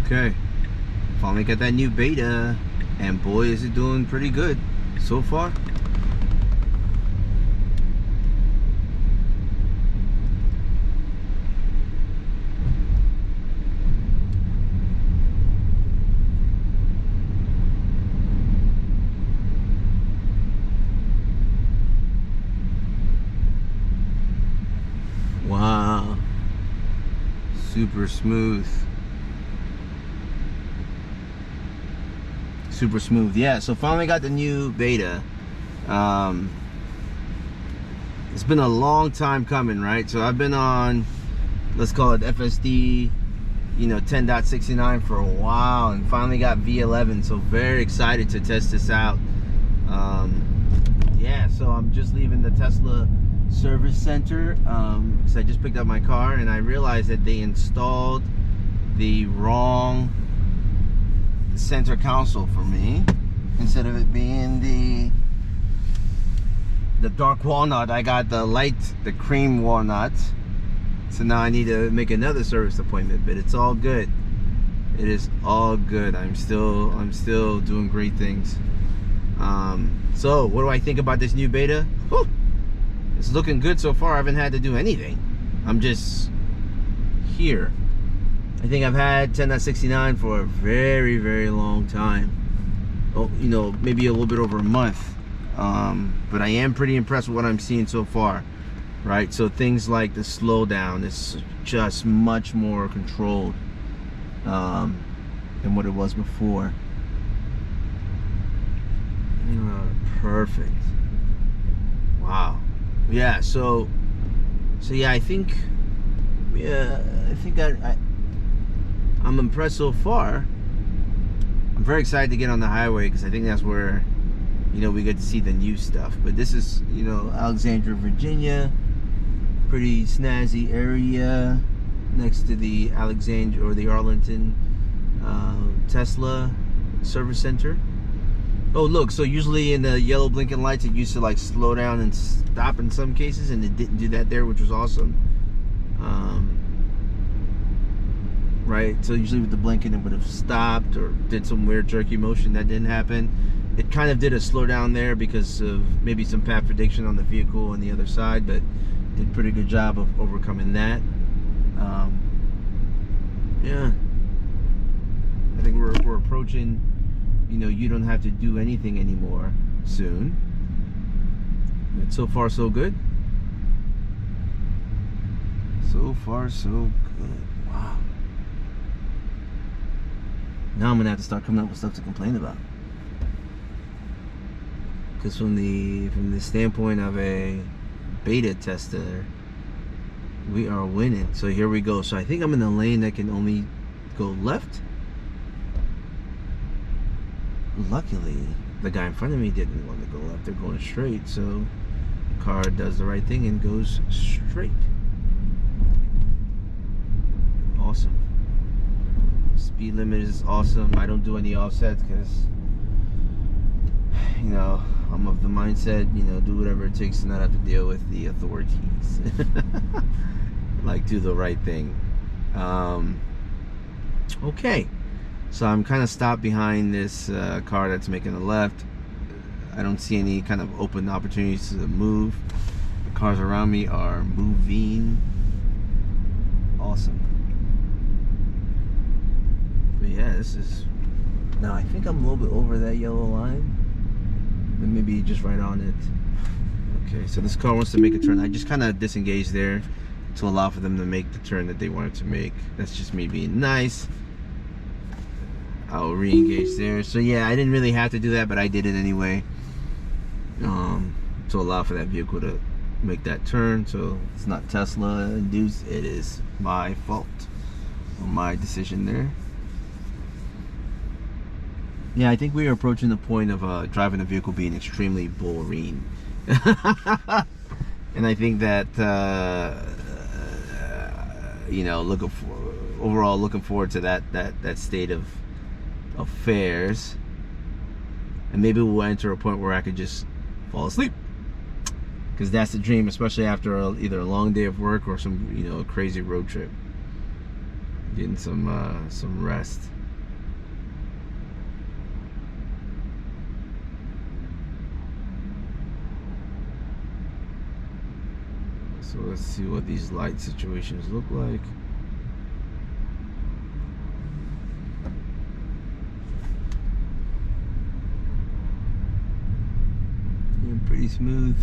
Okay, finally got that new beta, and boy is it doing pretty good so far. Wow, super smooth. Super smooth. Yeah, so finally got the new beta. It's been a long time coming, right? So I've been on, let's call it FSD 10.69 for a while, and finally got V11, so very excited to test this out. Yeah, so I'm just leaving the Tesla service center because I just picked up my car and I realized that they installed the wrong center console for me. Instead of it being the dark walnut, I got the cream walnut. So now I need to make another service appointment, but it's all good. It is all good. I'm still doing great things. So what do I think about this new beta? Whew, it's looking good so far. I haven't had to do anything. I'm just here. I think I've had 10.69 for a very, very long time. Oh, maybe a little bit over a month. But I am pretty impressed with what I'm seeing so far. Right, so things like the slowdown is just much more controlled than what it was before. Perfect. Wow. Yeah. So yeah, I think I'm impressed so far. I'm very excited to get on the highway because I think that's where we get to see the new stuff. But this is Alexandria, Virginia. Pretty snazzy area next to the Alexandria or the Arlington Tesla service center. Oh look, so usually in the yellow blinking lights it used to like slow down and stop in some cases, and it didn't do that there, which was awesome. Right, so usually with the blinking it would have stopped or did some weird jerky motion. That didn't happen. It kind of did a slowdown there because of maybe some path prediction on the vehicle on the other side, but did a pretty good job of overcoming that. Yeah, I think we're approaching, you don't have to do anything anymore soon. But so far so good. So far so good. Wow. Now I'm gonna have to start coming up with stuff to complain about. Because from the standpoint of a beta tester, we are winning. So here we go. So I think I'm in the lane that can only go left. Luckily, the guy in front of me didn't want to go left. They're going straight. So the car does the right thing and goes straight. Awesome. Speed limit is awesome. I don't do any offsets because I'm of the mindset, do whatever it takes to not have to deal with the authorities. Like, do the right thing. Okay, so I'm kind of stopped behind this car that's making a left. I don't see any kind of open opportunities to move. The cars around me are moving. Awesome. But yeah, this is, now I think I'm a little bit over that yellow line. Maybe just right on it. Okay, so this car wants to make a turn. I just kind of disengaged there to allow for them to make the turn that they wanted to make. That's just me being nice. I'll re-engage there. So yeah, I didn't really have to do that, but I did it anyway, to allow for that vehicle to make that turn. So it's not Tesla induced, it is my fault or my decision there. Yeah, I think we are approaching the point of driving a vehicle being extremely boring. And I think that, looking forward to that state of affairs. And maybe we'll enter a point where I could just fall asleep. Because that's the dream, especially after either a long day of work or some, a crazy road trip. Getting some rest. So let's see what these light situations look like. Yeah, pretty smooth.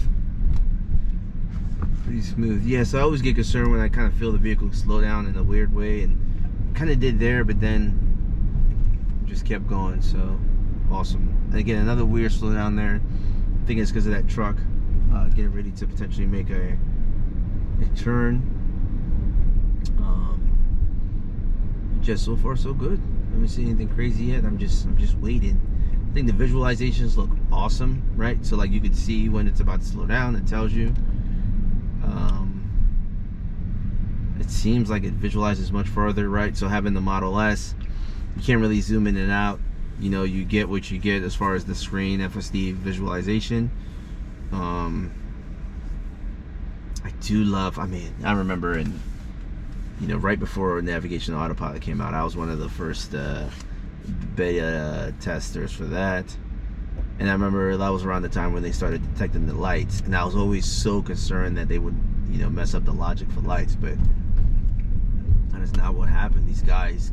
Pretty smooth. Yeah, so I always get concerned when I kind of feel the vehicle slow down in a weird way, and kind of did there, but then just kept going. So awesome. And again, another weird slowdown there. I think it's because of that truck getting ready to potentially make a turn. Just so far so good. I haven't seen anything crazy yet. I'm just waiting. I think the visualizations look awesome, right? So like you could see when it's about to slow down. It tells you. It seems like it visualizes much further, right? So having the Model S, you can't really zoom in and out. You know, you get what you get as far as the screen FSD visualization. I do love, I mean, I remember in, you know, right before Navigation Autopilot came out, I was one of the first beta testers for that. And I remember that was around the time when they started detecting the lights, and I was always so concerned that they would, you know, mess up the logic for lights, but that is not what happened. These guys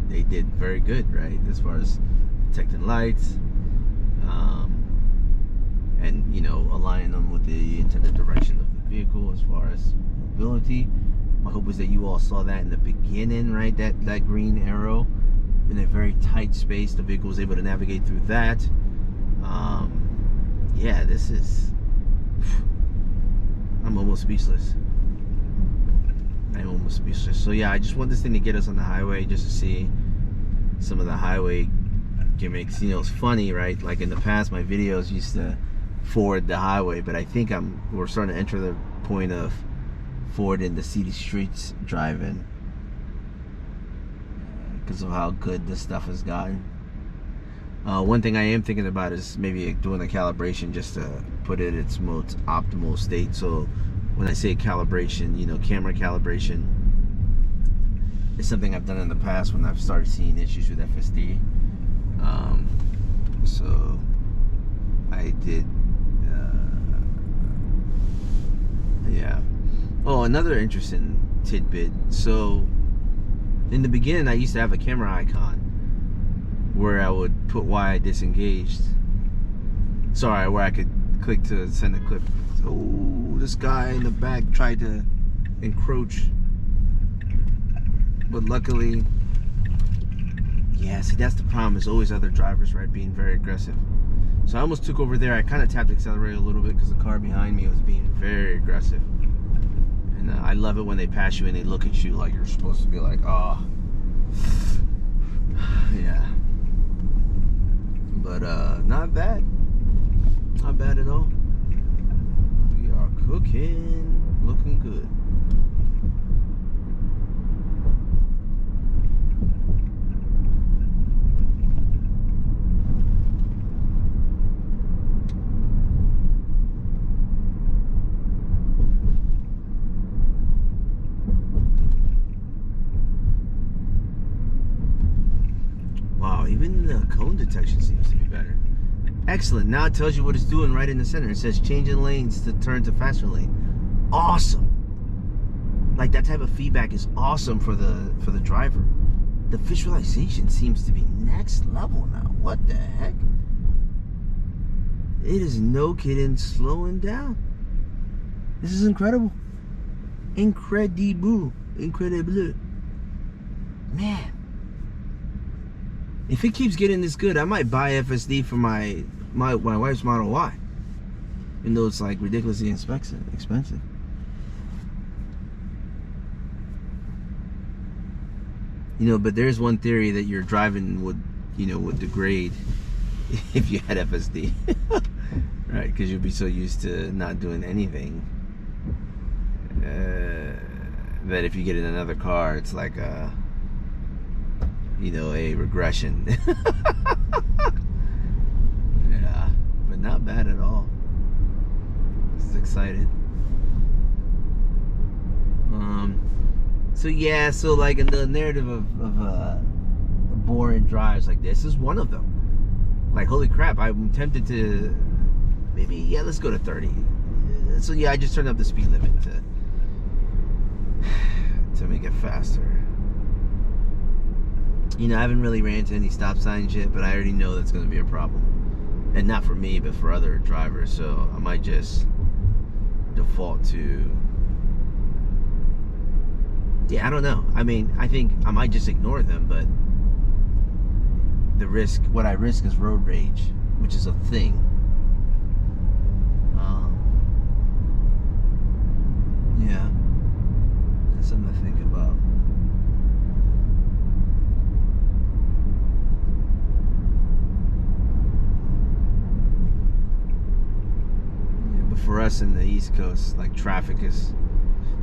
they did very good, right, as far as detecting lights, and, you know, aligning them with the intended direction of the vehicle as far as mobility. My hope was that you all saw that in the beginning, right, that green arrow in a very tight space. The vehicle was able to navigate through that. Yeah, this is, I'm almost speechless. I'm almost speechless. So yeah, I just want this thing to get us on the highway just to see some of the highway gimmicks. You know, it's funny, right? Like in the past, my videos used to forward the highway, but I think we're starting to enter the point of forwarding the city streets driving because of how good this stuff has gotten. One thing I am thinking about is maybe doing a calibration just to put it in its most optimal state. So when I say calibration, you know, camera calibration is something I've done in the past when I've started seeing issues with FSD. So I did, yeah. Oh, another interesting tidbit. So in the beginning, I used to have a camera icon where I would put why I disengaged. Sorry, where I could click to send a clip. Oh, this guy in the back tried to encroach, but luckily, yeah, see, that's the problem. There's always other drivers, right, being very aggressive. So I almost took over there. I kind of tapped the accelerator a little bit because the car behind me was being very aggressive. And I love it when they pass you and they look at you like you're supposed to be like, oh, yeah. But not bad. Not bad at all. We are cooking. Looking good. Wow, even the cone detection seems to be better. Excellent. Now it tells you what it's doing right in the center. It says changing lanes to turn to faster lane. Awesome. Like, that type of feedback is awesome for the driver. The visualization seems to be next level now. What the heck? It is no kidding slowing down. This is incredible. Incredible. Incredible. Man. If it keeps getting this good, I might buy FSD for my wife's Model Y. Even though it's like ridiculously expensive. You know, but there's one theory that your driving would degrade if you had FSD. Right? Because you'd be so used to not doing anything. That if you get in another car, it's like a regression. Yeah, but not bad at all. This is exciting. So like in the narrative of boring drives like this is one of them. Like, holy crap, I'm tempted to maybe, let's go to 30. So yeah, I just turned up the speed limit to to make it faster. You know, I haven't really ran into any stop signs yet, but I already know that's going to be a problem. And not for me, but for other drivers. So I might just default to... Yeah, I don't know. I mean, I think I might just ignore them, but the risk, what I risk is road rage, which is a thing. Yeah, that's something to think about. Yeah, but for us in the East Coast, like traffic is,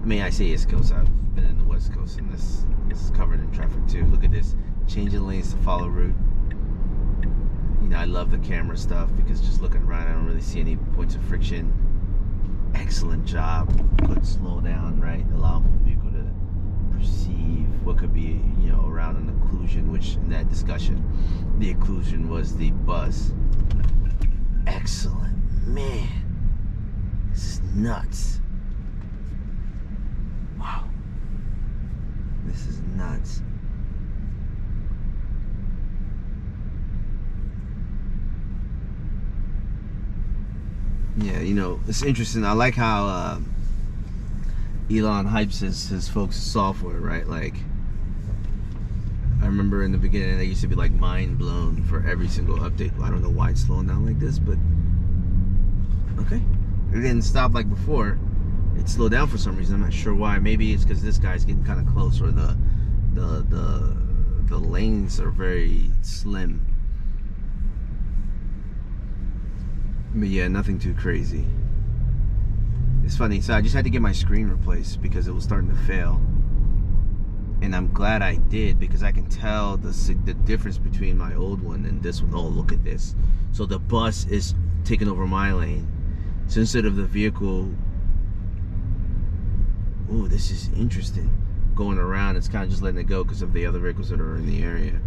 I mean, I say East Coast, I've been in the West Coast, and this is covered in traffic too. Look at this, changing lanes to follow route. You know, I love the camera stuff because just looking around, I don't really see any points of friction. Excellent job. Good slow down, right? Allow the vehicle to perceive what could be, you know, around an occlusion, which in that discussion, the occlusion was the buzz. Excellent. Man, this is nuts. Wow. This is nuts. Yeah, you know, it's interesting. I like how Elon hypes his folks' software, right? Like, I remember in the beginning, I used to be like mind blown for every single update. I don't know why it's slowing down like this, but okay. It didn't stop like before. It slowed down for some reason. I'm not sure why. Maybe it's because this guy's getting kind of close, or the lanes are very slim. But yeah, nothing too crazy. It's funny, so I just had to get my screen replaced because it was starting to fail. And I'm glad I did, because I can tell the difference between my old one and this one. Oh, look at this. So the bus is taking over my lane. So instead of the vehicle, oh, this is interesting, going around, it's kind of just letting it go because of the other vehicles that are in the area.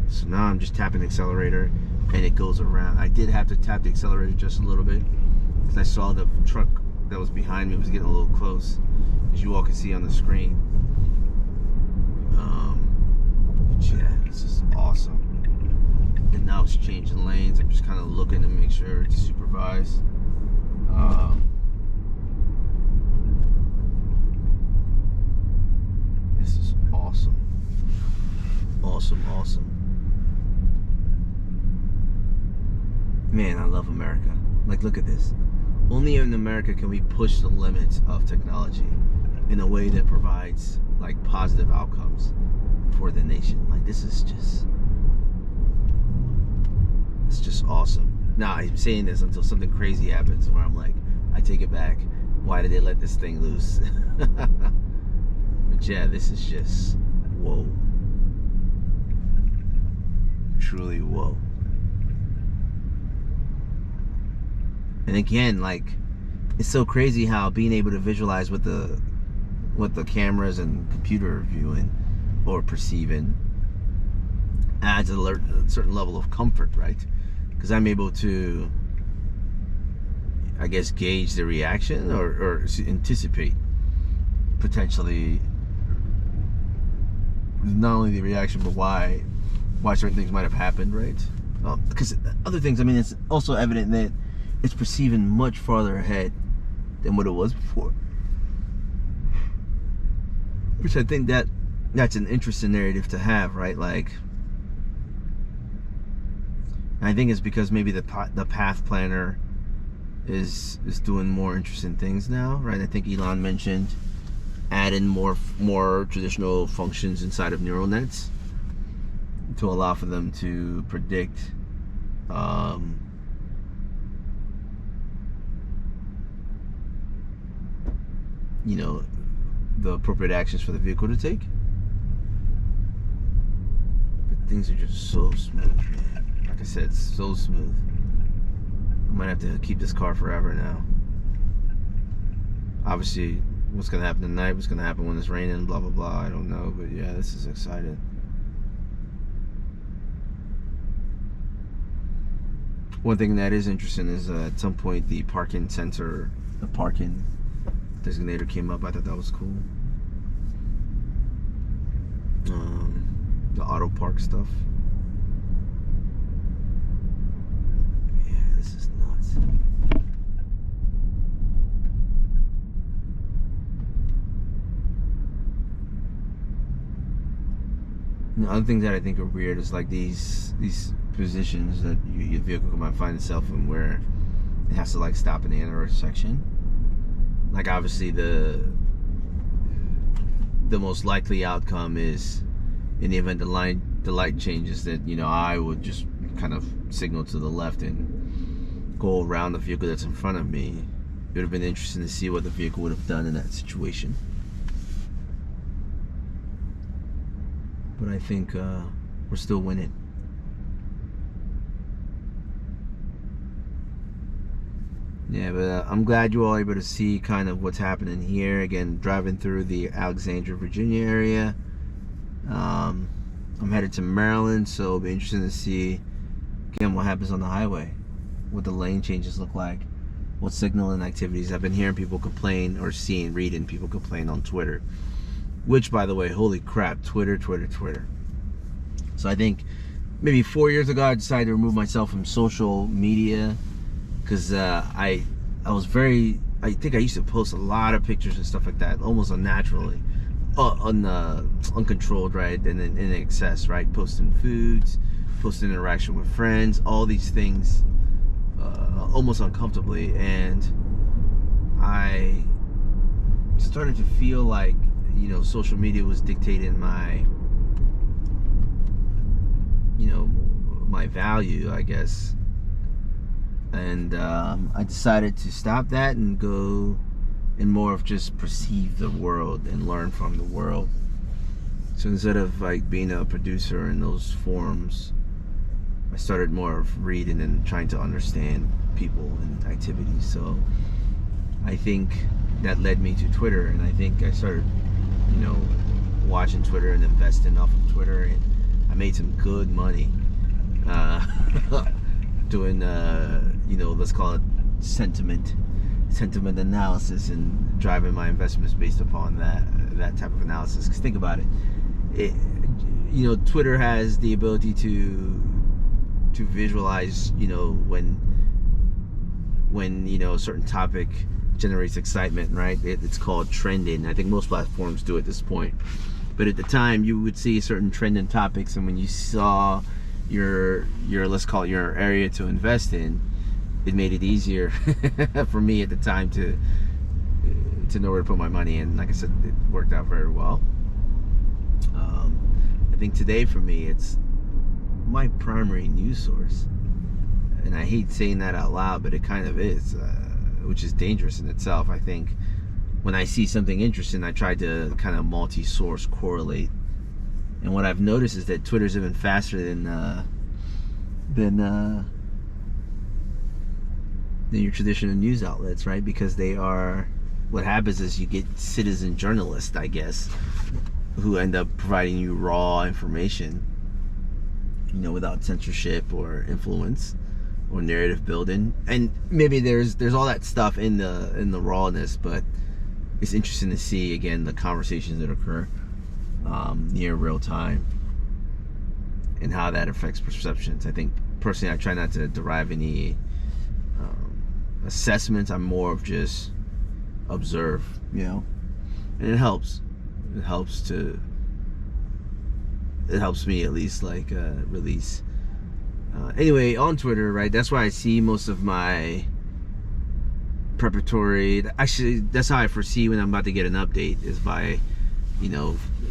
So now I'm just tapping the accelerator and it goes around. I did have to tap the accelerator just a little bit because I saw the truck that was behind me was getting a little close, as you all can see on the screen. Yeah, this is awesome. And now it's changing lanes. I'm just kind of looking to make sure to supervise. This is awesome. Awesome, awesome. Man, I love America. Like, look at this. Only in America can we push the limits of technology in a way that provides like positive outcomes for the nation. Like, this is just, it's just awesome. Now, I'm saying this until something crazy happens where I'm like, I take it back. Why did they let this thing loose? But yeah, this is just whoa. Truly whoa. And again, like, it's so crazy how being able to visualize what the cameras and computer are viewing or perceiving adds a certain level of comfort, right? Because I'm able to, I guess, gauge the reaction or anticipate potentially not only the reaction but why certain things might have happened, right? Because other things, I mean, it's also evident that it's perceiving much farther ahead than what it was before, which I think that's an interesting narrative to have, right? Like, I think it's because maybe the path planner is doing more interesting things now, right? I think Elon mentioned adding more traditional functions inside of neural nets to allow for them to predict you know, the appropriate actions for the vehicle to take. But things are just so smooth, man. Like I said, so smooth. I might have to keep this car forever now. Obviously, what's gonna happen tonight, what's gonna happen when it's raining, blah blah blah, I don't know. But yeah, this is exciting. One thing that is interesting is at some point the parking sensor, the parking designator came up. I thought that was cool. The auto park stuff. Yeah, this is nuts. And the other things that I think are weird is like these positions that your vehicle might find itself in, where it has to like stop in the intersection. Like obviously the most likely outcome is, in the event the light changes, that I would just kind of signal to the left and go around the vehicle that's in front of me. It would have been interesting to see what the vehicle would have done in that situation. But I think we're still winning. Yeah, but I'm glad you all are able to see kind of what's happening here. Again, driving through the Alexandria, Virginia area. I'm headed to Maryland, so it'll be interesting to see, again, what happens on the highway. What the lane changes look like. What signaling activities. I've been hearing people complain, or reading people complain on Twitter. Which, by the way, holy crap, Twitter. So I think maybe 4 years ago, I decided to remove myself from social media. Because I think I used to post a lot of pictures and stuff like that, almost unnaturally, uncontrolled, right, and then in excess, right, posting foods, posting interaction with friends, all these things, almost uncomfortably, and I started to feel like, social media was dictating my, my value, I guess. And I decided to stop that and go and more of just perceive the world and learn from the world. So instead of like being a producer in those forums, I started more of reading and trying to understand people and activities. So I think that led me to Twitter, and I think I started, watching Twitter and investing off of Twitter, and I made some good money doing let's call it sentiment sentiment analysis and driving my investments based upon that type of analysis. Because think about it, Twitter has the ability to visualize, when a certain topic generates excitement, right? It's called trending. I think most platforms do at this point. But at the time, you would see certain trending topics, and when you saw your let's call it your area to invest in, it made it easier for me at the time to know where to put my money in. Like I said, it worked out very well. I think today for me, it's my primary news source, and I hate saying that out loud, but it kind of is, which is dangerous in itself. I think when I see something interesting, I try to kind of multi-source correlate. And what I've noticed is that Twitter's even faster than your traditional news outlets, right? Because what happens is you get citizen journalists, I guess, who end up providing you raw information, without censorship or influence or narrative building. And maybe there's all that stuff in the rawness, but it's interesting to see, again, the conversations that occur near real time and how that affects perceptions. I think personally, I try not to derive any assessments. I'm more of just observe, and it helps. It helps me at least, like, release. Anyway, on Twitter, right, that's where I see most of my preparatory. Actually, that's how I foresee when I'm about to get an update, is by,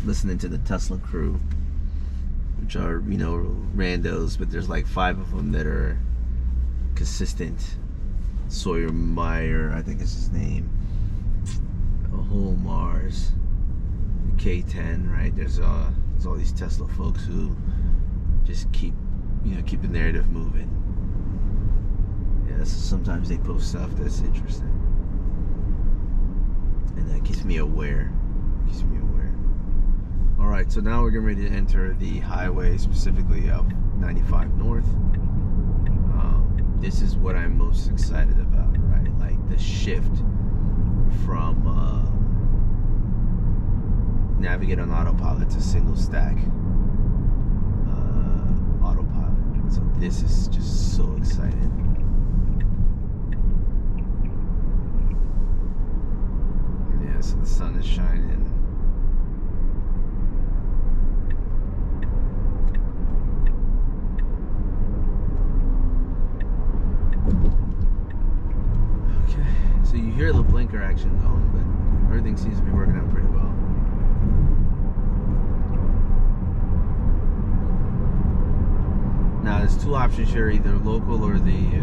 listening to the Tesla crew, which are, randos, but there's like 5 of them that are consistent. Sawyer Meyer, I think is his name. A whole Mars. K10, right? There's all these Tesla folks who just keep the narrative moving. Yeah, so sometimes they post stuff that's interesting, and that keeps me aware. All right, so now we're getting ready to enter the highway, specifically up 95 North. This is what I'm most excited about, right? Like the shift from navigate on autopilot. It's a single stack autopilot. So this is just so exciting. Yeah, so the sun is shining. Okay, so you hear the blinker action going, but everything seems to be working out pretty well. Now there's two options here, either local or the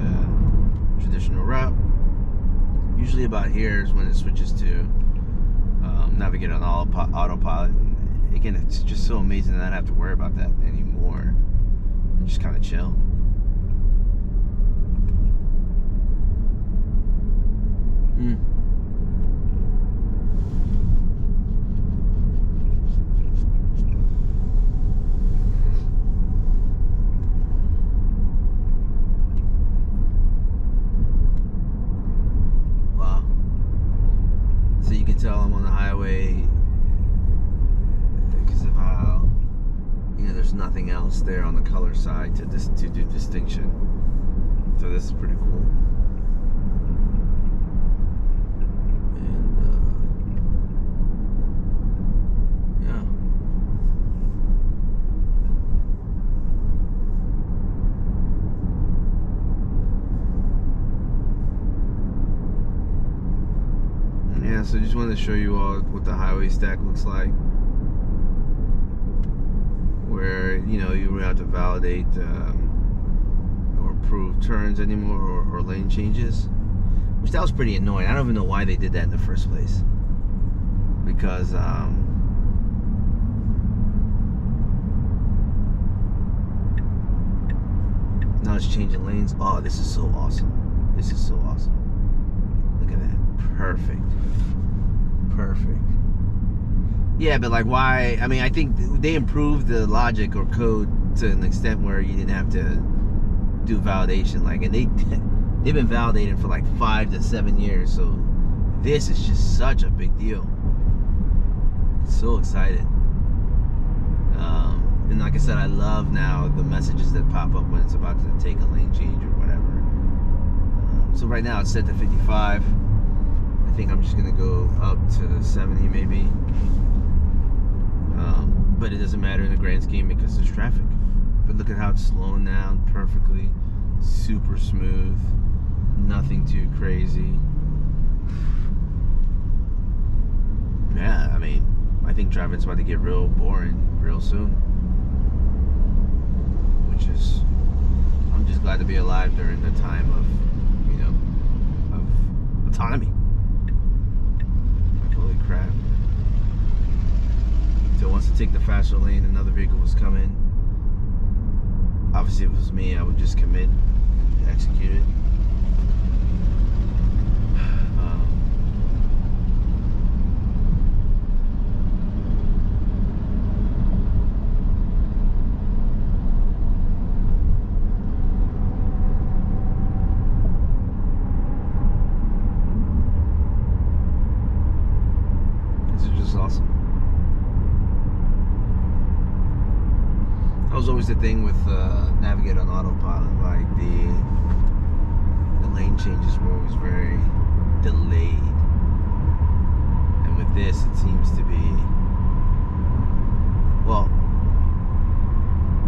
traditional route. Usually about here is when it switches to navigate on autopilot. And again, it's just so amazing that I don't have to worry about that anymore. And just kind of chill. Wow. So you can tell I'm on the highway because of how, you know, there's nothing else there on the color side to do distinction. So this is pretty cool. So just wanted to show you all what the highway stack looks like, where, you know, you don't have to validate or approve turns anymore, or lane changes, which that was pretty annoying. I don't even know why they did that in the first place, because now it's changing lanes. Oh, this is so awesome. This is so awesome. Look at that. Perfect. Perfect. Yeah, but like, why? I mean, I think they improved the logic or code to an extent where you didn't have to do validation. Like, and they've been validating for like 5 to 7 years. So this is just such a big deal. So excited. And like I said, I love now the messages that pop up when it's about to take a lane change or whatever. So right now it's set to 55. I think I'm just gonna go up to 70 maybe, but it doesn't matter in the grand scheme because there's traffic. But look at how it's slowing down perfectly, super smooth, nothing too crazy. Yeah, I mean, I think driving's about to get real boring real soon, which is, I'm just glad to be alive during the time of, you know, of autonomy. Holy crap. So wants to take the faster lane, another vehicle was coming. Obviously if it was me, I would just commit, execute it. Awesome. That was always the thing with navigate on autopilot, like the lane changes were always very delayed, and with this it seems to be, well,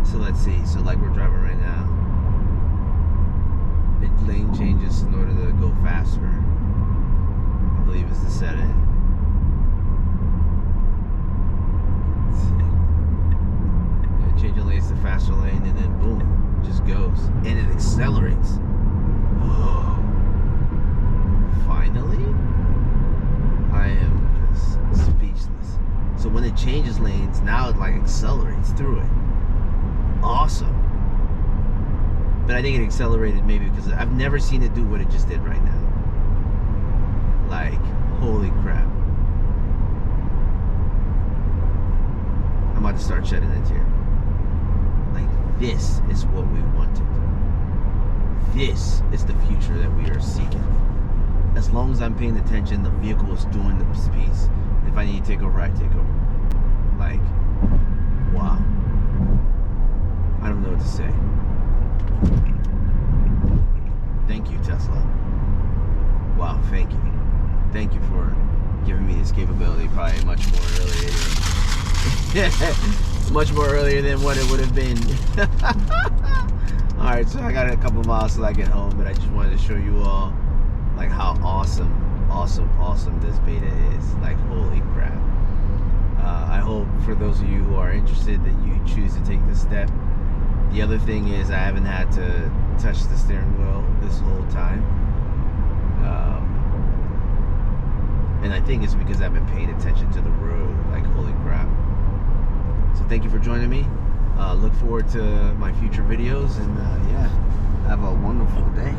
so let's see, so like we're driving right now, it lane changes in order to go faster, I believe is the setting. Changing lanes to faster lane, and then boom, it just goes, and it accelerates. Finally, I am just speechless. So when it changes lanes, now it like accelerates through it. Awesome. But I think it accelerated maybe because I've never seen it do what it just did right now. Like, holy crap. I'm about to start shedding a tear. Like, this is what we wanted. This is the future that we are seeking. As long as I'm paying attention, the vehicle is doing the piece. If I need to take over, I take over. Like, wow. I don't know what to say. Thank you, Tesla. Wow, thank you. Thank you for giving me this capability probably much more earlier much more earlier than what it would have been. Alright, so I got a couple miles till I get home, but I just wanted to show you all like how awesome this beta is. Like, holy crap. I hope for those of you who are interested that you choose to take this step. The other thing is I haven't had to touch the steering wheel this whole time. And I think it's because I've been paying attention to the road. Like, holy crap. So thank you for joining me. Look forward to my future videos, and yeah, have a wonderful day.